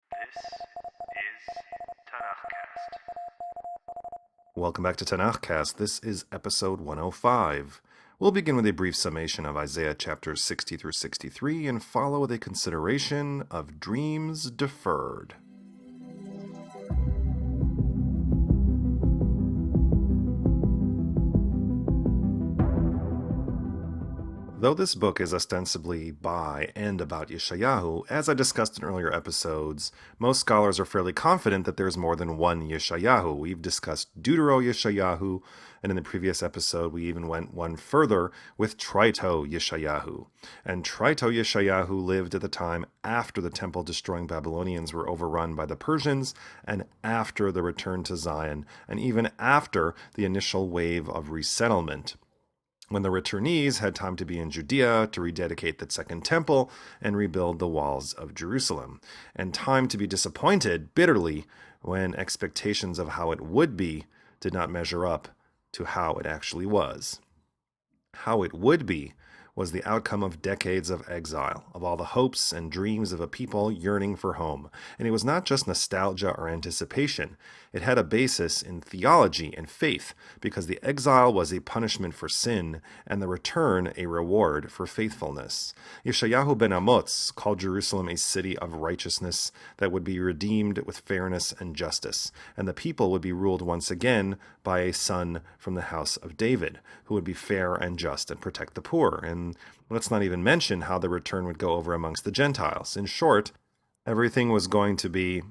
This is TanakhCast. Welcome back to TanakhCast. This is episode 105. We'll begin with a brief summation of Isaiah chapters 60 through 63 and follow with a consideration of dreams deferred. Though this book is ostensibly by and about Yeshayahu, as I discussed in earlier episodes, most scholars are fairly confident that there's more than one Yeshayahu. We've discussed Deutero-Yeshayahu, and in the previous episode we even went one further with Trito-Yeshayahu. And Trito-Yeshayahu lived at the time after the temple-destroying Babylonians were overrun by the Persians, and after the return to Zion, and even after the initial wave of resettlement, when the returnees had time to be in Judea to rededicate the Second Temple and rebuild the walls of Jerusalem, and time to be disappointed bitterly when expectations of how it would be did not measure up to how it actually was. How it would be was the outcome of decades of exile, of all the hopes and dreams of a people yearning for home. And it was not just nostalgia or anticipation. It had a basis in theology and faith, because the exile was a punishment for sin, and the return a reward for faithfulness. Yeshayahu ben Amoz called Jerusalem a city of righteousness that would be redeemed with fairness and justice, and the people would be ruled once again by a son from the house of David, who would be fair and just and protect the poor. And let's not even mention how the return would go over amongst the Gentiles. In short, everything was going to be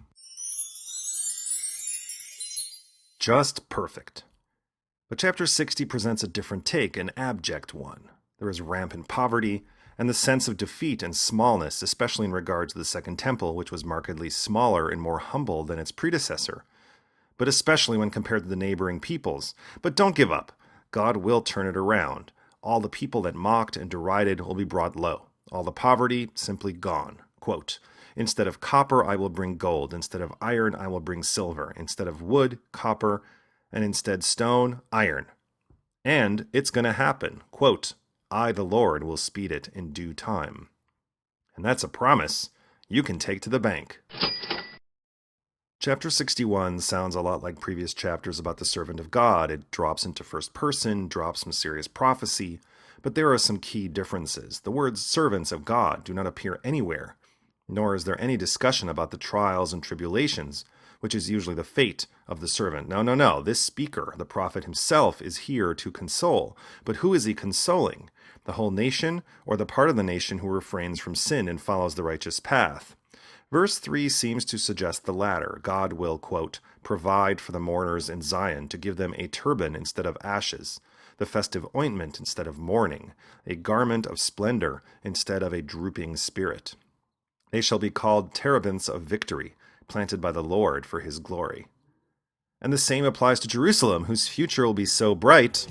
just perfect. But chapter 60 presents a different take, an abject one. There is rampant poverty, and the sense of defeat and smallness, especially in regard to the Second Temple, which was markedly smaller and more humble than its predecessor, but especially when compared to the neighboring peoples. But don't give up. God will turn it around. All the people that mocked and derided will be brought low. All the poverty simply gone. Quote, "Instead of copper, I will bring gold. Instead of iron, I will bring silver. Instead of wood, copper. And instead stone, iron. And it's going to happen. Quote, I, the Lord, will speed it in due time." And that's a promise you can take to the bank. Chapter 61 sounds a lot like previous chapters about the servant of God. It drops into first person, drops some serious prophecy, but there are some key differences. The words servants of God do not appear anywhere, nor is there any discussion about the trials and tribulations, which is usually the fate of the servant. No. This speaker, the prophet himself, is here to console. But who is he consoling? The whole nation, or the part of the nation who refrains from sin and follows the righteous path? Verse 3 seems to suggest the latter. God will, quote, provide for the mourners in Zion to give them a turban instead of ashes, the festive ointment instead of mourning, a garment of splendor instead of a drooping spirit. They shall be called terebinths of victory, planted by the Lord for his glory. And the same applies to Jerusalem, whose future will be so bright.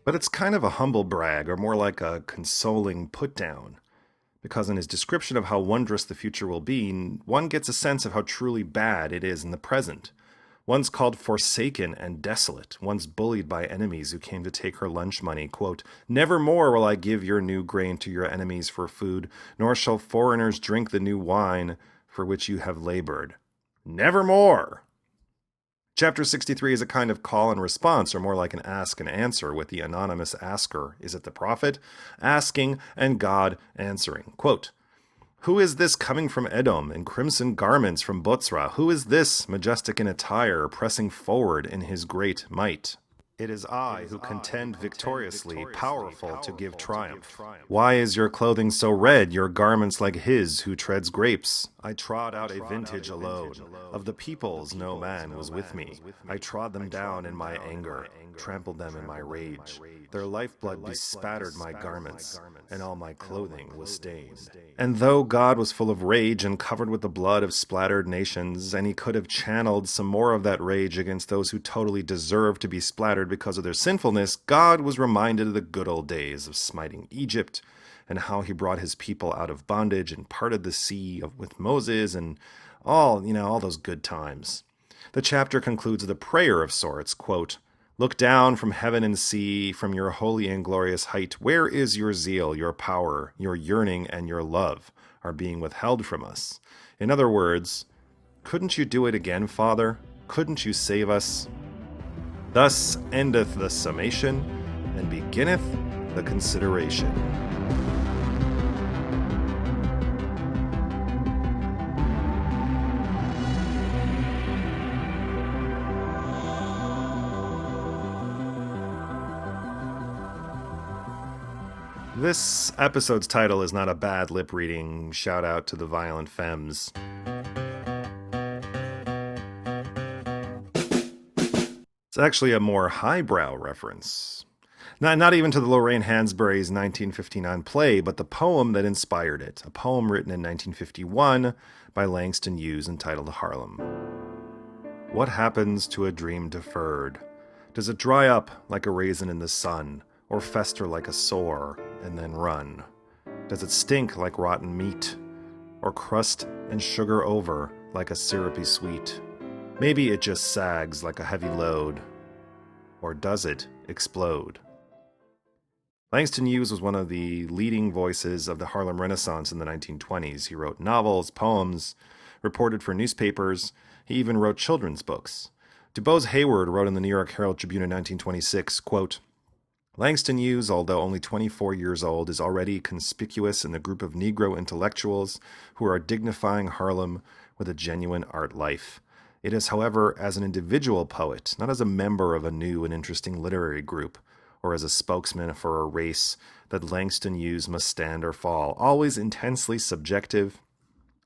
But it's kind of a humble brag, or more like a consoling put-down, because in his description of how wondrous the future will be, one gets a sense of how truly bad it is in the present. One's called forsaken and desolate. One's bullied by enemies who came to take her lunch money. Quote, "Never more will I give your new grain to your enemies for food, nor shall foreigners drink the new wine for which you have labored." Never more! Chapter 63 is a kind of call and response, or more like an ask and answer, with the anonymous asker, is it the prophet, asking and God answering. Quote, "Who is this coming from Edom in crimson garments from Botzra? Who is this, majestic in attire, pressing forward in his great might? It is I who contend victoriously, powerful to give triumph. Why is your clothing so red, your garments like his who treads grapes? I trod out a vintage alone. Of the peoples no man was with me. I trod them down in my anger, trampled them in my rage. Their lifeblood bespattered my garments, and all my clothing was stained." And though God was full of rage and covered with the blood of splattered nations, and he could have channeled some more of that rage against those who totally deserved to be splattered because of their sinfulness, God was reminded of the good old days of smiting Egypt, and how he brought his people out of bondage and parted the sea with Moses, and all those good times. The chapter concludes with a prayer of sorts, quote, Look down from heaven and see, from your holy and glorious height, where is your zeal, your power, your yearning, and your love are being withheld from us? In other words, couldn't you do it again, Father? Couldn't you save us? Thus endeth the summation, and beginneth the consideration. This episode's title is not a bad lip reading. Shout out to the Violent Femmes. It's actually a more highbrow reference. Not even to the Lorraine Hansberry's 1959 play, but the poem that inspired it. A poem written in 1951 by Langston Hughes entitled Harlem. What happens to a dream deferred? Does it dry up like a raisin in the sun, or fester like a sore and then run? Does it stink like rotten meat, or crust and sugar over like a syrupy sweet? Maybe it just sags like a heavy load, or does it explode? Langston Hughes was one of the leading voices of the Harlem Renaissance in the 1920s. He wrote novels, poems, reported for newspapers. He even wrote children's books. DuBose Hayward wrote in the New York Herald Tribune in 1926, quote, Langston Hughes, although only 24 years old, is already conspicuous in the group of Negro intellectuals who are dignifying Harlem with a genuine art life. It is, however, as an individual poet, not as a member of a new and interesting literary group, or as a spokesman for a race, that Langston Hughes must stand or fall. Always intensely subjective,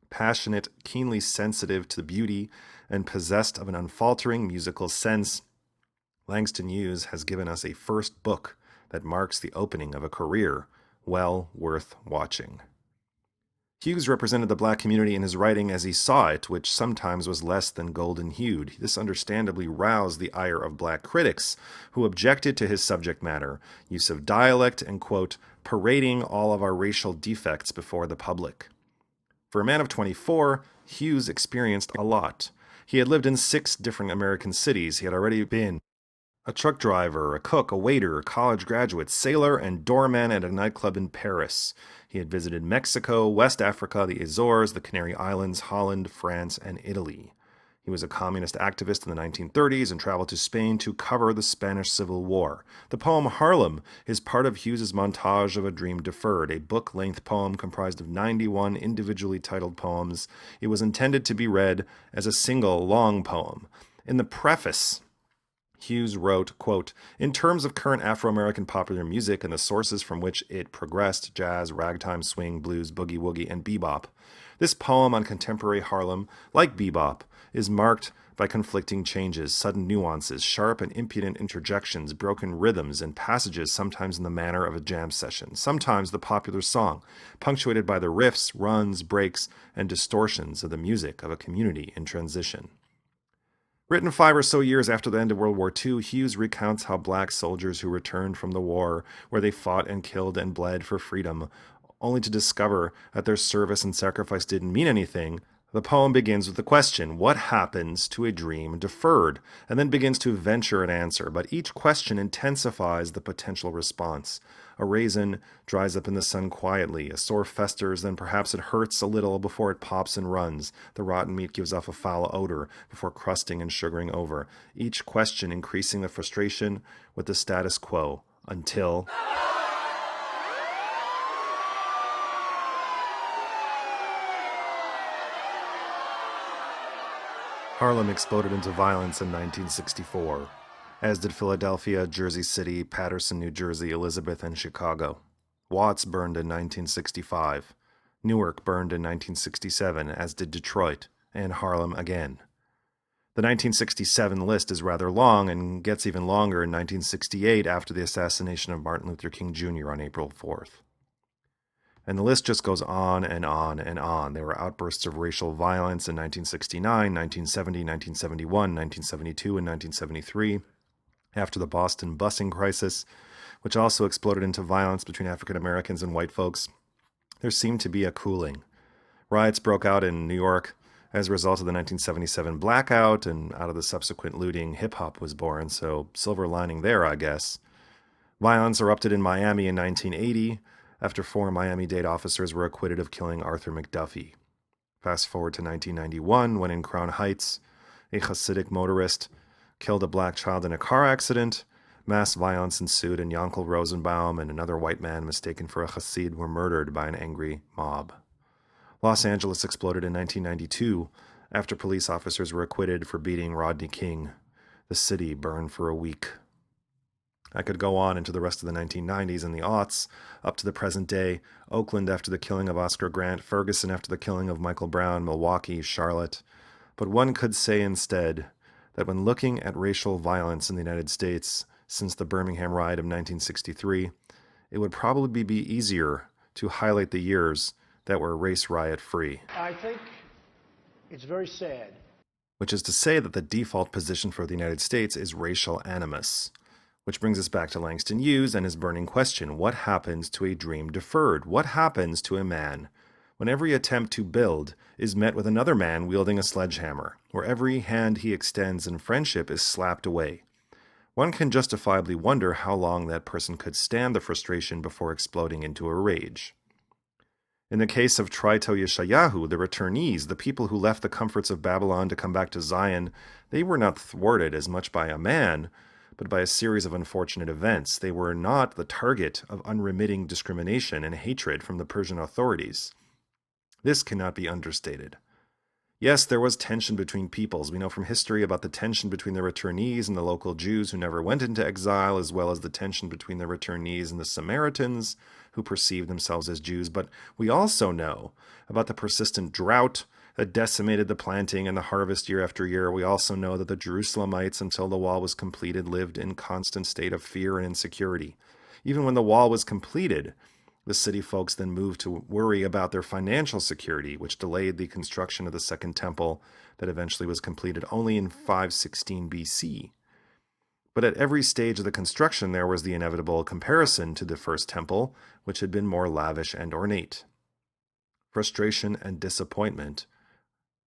passionate, keenly sensitive to beauty, and possessed of an unfaltering musical sense, Langston Hughes has given us a first book that marks the opening of a career well worth watching. Hughes represented the black community in his writing as he saw it, which sometimes was less than golden-hued. This understandably roused the ire of black critics, who objected to his subject matter, use of dialect, and, quote, parading all of our racial defects before the public. For a man of 24, Hughes experienced a lot. He had lived in 6 different American cities. He had already been a truck driver, a cook, a waiter, a college graduate, sailor, and doorman at a nightclub in Paris. He had visited Mexico, West Africa, the Azores, the Canary Islands, Holland, France, and Italy. He was a communist activist in the 1930s and traveled to Spain to cover the Spanish Civil War. The poem Harlem is part of Hughes's montage of A Dream Deferred, a book-length poem comprised of 91 individually titled poems. It was intended to be read as a single long poem. In the preface, Hughes wrote, quote, in terms of current Afro-American popular music and the sources from which it progressed, jazz, ragtime, swing, blues, boogie-woogie, and bebop, this poem on contemporary Harlem, like bebop, is marked by conflicting changes, sudden nuances, sharp and impudent interjections, broken rhythms, and passages sometimes in the manner of a jam session, sometimes the popular song, punctuated by the riffs, runs, breaks, and distortions of the music of a community in transition. Written 5 or so years after the end of World War II, Hughes recounts how black soldiers who returned from the war, where they fought and killed and bled for freedom, only to discover that their service and sacrifice didn't mean anything. The poem begins with the question, what happens to a dream deferred? And then begins to venture an answer, but each question intensifies the potential response. A raisin dries up in the sun quietly, a sore festers, then perhaps it hurts a little before it pops and runs. The rotten meat gives off a foul odor before crusting and sugaring over. Each question increasing the frustration with the status quo, until... Harlem exploded into violence in 1964, as did Philadelphia, Jersey City, Paterson, New Jersey, Elizabeth, and Chicago. Watts burned in 1965. Newark burned in 1967, as did Detroit, and Harlem again. The 1967 list is rather long and gets even longer in 1968 after the assassination of Martin Luther King Jr. on April 4th. And the list just goes on and on and on. There were outbursts of racial violence in 1969, 1970, 1971, 1972, and 1973, after the Boston busing crisis, which also exploded into violence between African Americans and white folks. There seemed to be a cooling. Riots broke out in New York As a result of the 1977 blackout and out of the subsequent looting, hip-hop was born, so silver lining there, I guess. Violence erupted in Miami in 1980 after 4 Miami-Dade officers were acquitted of killing Arthur McDuffie. Fast forward to 1991, when in Crown Heights, a Hasidic motorist killed a black child in a car accident. Mass violence ensued, and Yankel Rosenbaum and another white man mistaken for a Hasid were murdered by an angry mob. Los Angeles exploded in 1992 after police officers were acquitted for beating Rodney King. The city burned for a week. I could go on into the rest of the 1990s and the aughts, up to the present day: Oakland after the killing of Oscar Grant, Ferguson after the killing of Michael Brown, Milwaukee, Charlotte. But one could say instead that when looking at racial violence in the United States since the Birmingham riot of 1963, it would probably be easier to highlight the years that were race riot free. I think it's very sad. Which is to say that the default position for the United States is racial animus. Which brings us back to Langston Hughes and his burning question: what happens to a dream deferred? What happens to a man when every attempt to build is met with another man wielding a sledgehammer, where every hand he extends in friendship is slapped away? One can justifiably wonder how long that person could stand the frustration before exploding into a rage. In the case of Traito Yeshayahu, the returnees, the people who left the comforts of Babylon to come back to Zion, they were not thwarted as much by a man, but by a series of unfortunate events. They were not the target of unremitting discrimination and hatred from the Persian authorities. This cannot be understated. Yes, there was tension between peoples. We know from history about the tension between the returnees and the local Jews who never went into exile, as well as the tension between the returnees and the Samaritans who perceived themselves as Jews. But we also know about the persistent drought that decimated the planting and the harvest year after year. We also know that the Jerusalemites, until the wall was completed, lived in constant state of fear and insecurity. Even when the wall was completed, the city folks then moved to worry about their financial security, which delayed the construction of the Second Temple that eventually was completed only in 516 BC. But at every stage of the construction, there was the inevitable comparison to the First Temple, which had been more lavish and ornate. Frustration and disappointment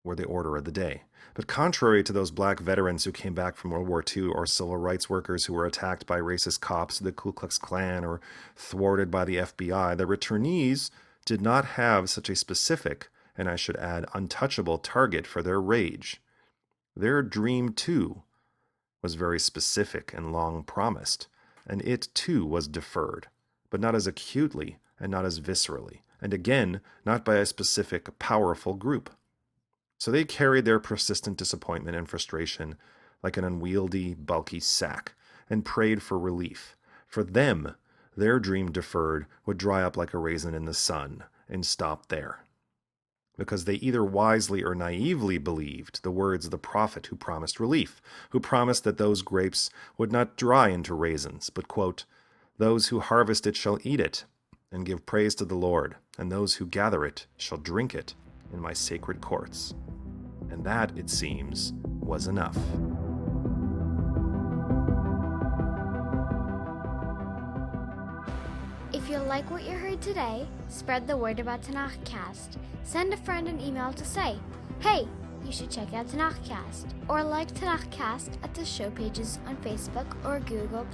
were the order of the day. But contrary to those black veterans who came back from World War II, or civil rights workers who were attacked by racist cops of the Ku Klux Klan or thwarted by the FBI, the returnees did not have such a specific, and I should add, untouchable target for their rage. Their dream, too, was very specific and long promised, and it, too, was deferred, but not as acutely and not as viscerally, and again, not by a specific, powerful group. So they carried their persistent disappointment and frustration like an unwieldy, bulky sack, and prayed for relief. For them, their dream deferred would dry up like a raisin in the sun and stop there. Because they either wisely or naively believed the words of the prophet who promised relief, who promised that those grapes would not dry into raisins, but, quote, "Those who harvest it shall eat it, and give praise to the Lord, and those who gather it shall drink it in my sacred courts." And that, it seems, was enough. If you like what you heard today, spread the word about TanakhCast. Send a friend an email to say, "Hey, you should check out TanakhCast," or like TanakhCast at the show pages on Facebook or Google+,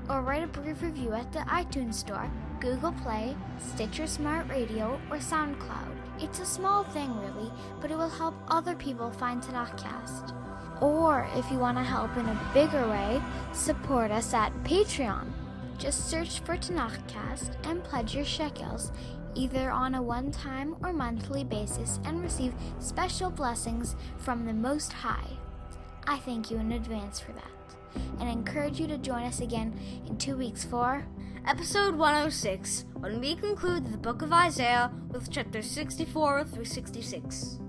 or write a brief review at the iTunes Store, Google Play, Stitcher Smart Radio, or SoundCloud. It's a small thing, really, but it will help other people find TanakhCast. Or if you want to help in a bigger way, support us at Patreon. Just search for TanakhCast and pledge your shekels, either on a one-time or monthly basis, and receive special blessings from the Most High. I thank you in advance for that, and encourage you to join us again in 2 weeks for Episode 106, when we conclude the book of Isaiah with chapters 64 through 66.